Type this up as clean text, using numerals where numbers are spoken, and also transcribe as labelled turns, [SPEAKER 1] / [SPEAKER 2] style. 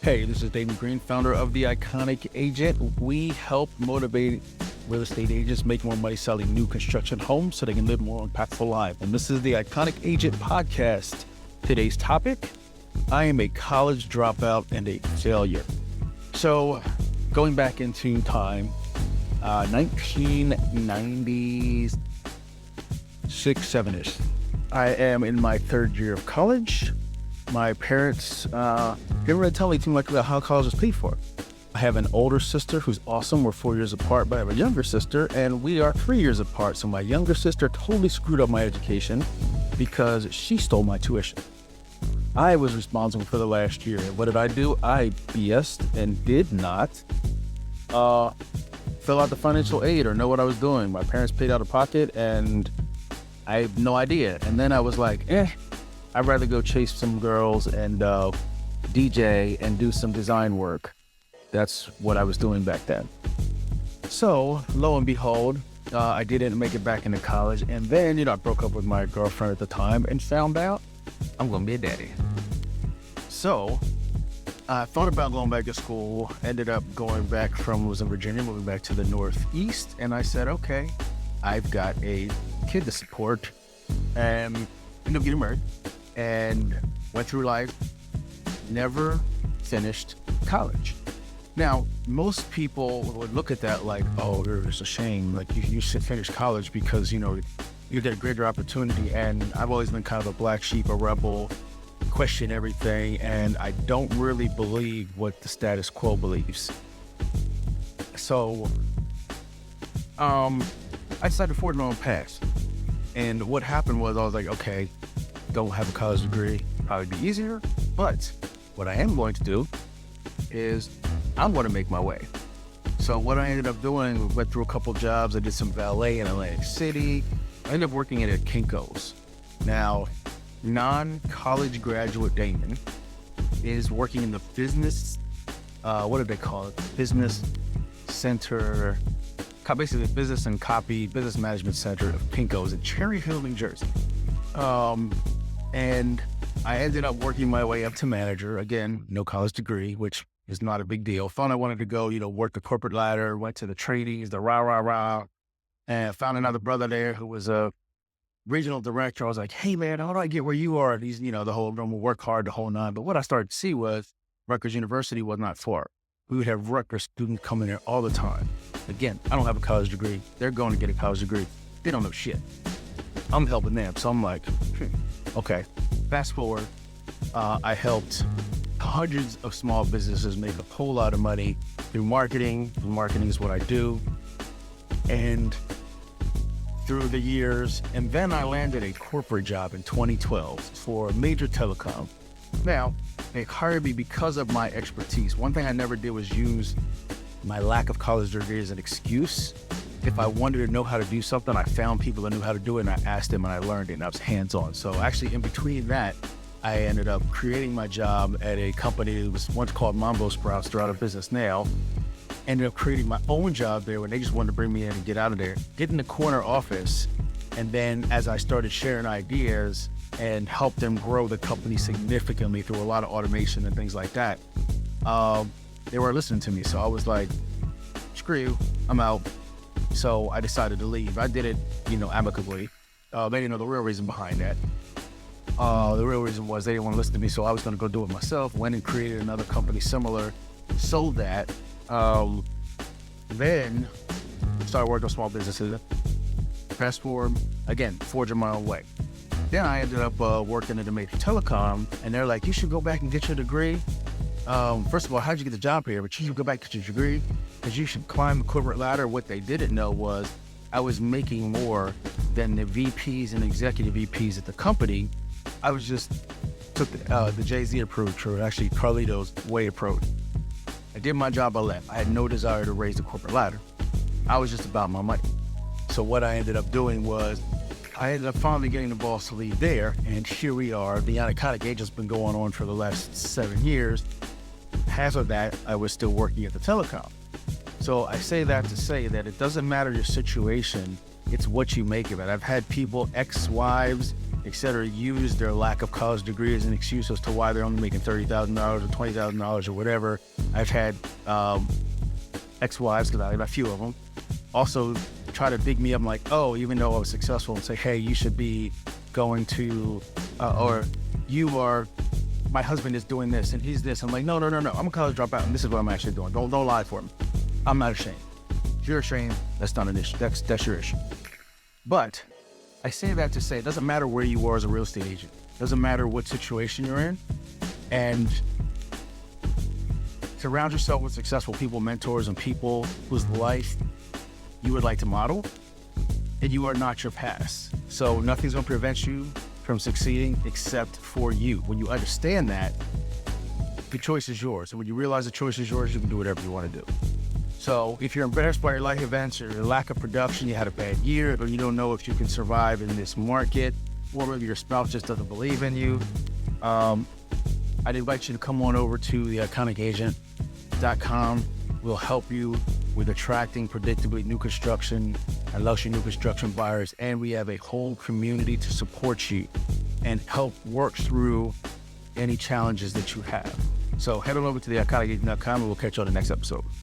[SPEAKER 1] Hey, this is Damon Greene, founder of The Iconic Agent. We help motivate real estate agents make more money selling new construction homes so they can live more impactful lives. And this is The Iconic Agent podcast. Today's topic, I am a college dropout and a failure. So going back into time, 1996, 7-ish. I am in my third year of college. My parents didn't really tell me too much about how college is paid for. I have an older sister who's awesome. We're 4 years apart, but I have a younger sister, and we are 3 years apart. So my younger sister totally screwed up my education because she stole my tuition. I was responsible for the last year. What did I do? I BS'd and did not fill out the financial aid or know what I was doing. My parents paid out of pocket, and I have no idea. And then I was like, I'd rather go chase some girls and DJ and do some design work. That's what I was doing back then. So lo and behold, I didn't make it back into college. And then, I broke up with my girlfriend at the time and found out I'm going to be a daddy. So I thought about going back to school, ended up going back was in Virginia, moving back to the Northeast. And I said, okay, I've got a kid to support, and ended up getting married and went through life, never finished college. Now, most people would look at that like, oh, it's a shame. Like you should finish college because, you get a greater opportunity. And I've always been kind of a black sheep, a rebel, question everything. And I don't really believe what the status quo believes. So, I decided to forge my own path. And what happened was I was like, okay, don't have a college degree, probably be easier. But what I am going to do is I'm going to make my way. So what I ended up doing, we went through a couple jobs. I did some valet in Atlantic City. I ended up working at Kinko's. Now, non-college graduate Damon is working in the business, what do they call it? Business center, basically the business management center of Kinko's in Cherry Hill, New Jersey. And I ended up working my way up to manager. Again, no college degree, which is not a big deal. Thought I wanted to go, work the corporate ladder, went to the trainees, the rah, and found another brother there who was a regional director. I was like, hey man, how do I get where you are? These, the whole normal work hard, the whole nine. But what I started to see was Rutgers University was not far. We would have Rutgers students coming there all the time. Again, I don't have a college degree. They're going to get a college degree. They don't know shit. I'm helping them. So I'm like, okay, fast forward. I helped hundreds of small businesses make a whole lot of money through marketing. Marketing is what I do. And through the years, and then I landed a corporate job in 2012 for a major telecom. Now, they hired me because of my expertise. One thing I never did was use my lack of college degree as an excuse. If I wanted to know how to do something, I found people that knew how to do it, and I asked them and I learned it, and I was hands-on. So actually in between that, I ended up creating my job at a company that was once called Mambo Sprouts. They're out of business now. Ended up creating my own job there when they just wanted to bring me in and get out of there. Get in the corner office. And then as I started sharing ideas and helped them grow the company significantly through a lot of automation and things like that, they were listening to me. So I was like, screw you, I'm out. So I decided to leave. I did it, amicably. They didn't know the real reason behind that. The real reason was they didn't want to listen to me, so I was going to go do it myself. Went and created another company similar, sold that. Then started working on small businesses. Fast forward, again, forging my own way. Then I ended up working at a major telecom, and they're like, you should go back and get your degree. First of all, how'd you get the job here? But you should go back and get your degree because you should climb the corporate ladder. What they didn't know was I was making more than the VPs and executive VPs at the company. I was just took the Jay-Z approach, or actually Carlito's way approach. I did my job, I left. I had no desire to raise the corporate ladder. I was just about my money. So what I ended up doing was I ended up finally getting the boss to leave there, and here we are. The Iconic Agent's been going on for the last 7 years. Half of that, I was still working at the telecom. So I say that to say that it doesn't matter your situation, it's what you make of it. I've had people, ex-wives, et cetera, use their lack of college degree as an excuse as to why they're only making $30,000 or $20,000 or whatever. I've had ex-wives, because I have a few of them, also try to big me up like, oh, even though I was successful, and say, hey, you should be going to, or you are, my husband is doing this and he's this. I'm like, no, I'm a college dropout and this is what I'm actually doing. Don't lie for me. I'm not ashamed. If you're ashamed, that's not an issue. That's your issue. But I say that to say it doesn't matter where you are as a real estate agent. It doesn't matter what situation you're in. And surround yourself with successful people, mentors, and people whose life you would like to model, and you are not your past. So nothing's gonna prevent you from succeeding except for you. When you understand that, the choice is yours. And when you realize the choice is yours, you can do whatever you want to do. So if you're embarrassed by your life events or your lack of production, you had a bad year, or you don't know if you can survive in this market, or maybe your spouse just doesn't believe in you, I'd invite you to come on over to theIconicAgent.com. We'll help you with attracting predictably new construction and luxury new construction buyers. And we have a whole community to support you and help work through any challenges that you have. So head on over to theIconicAgent.com and we'll catch you on the next episode.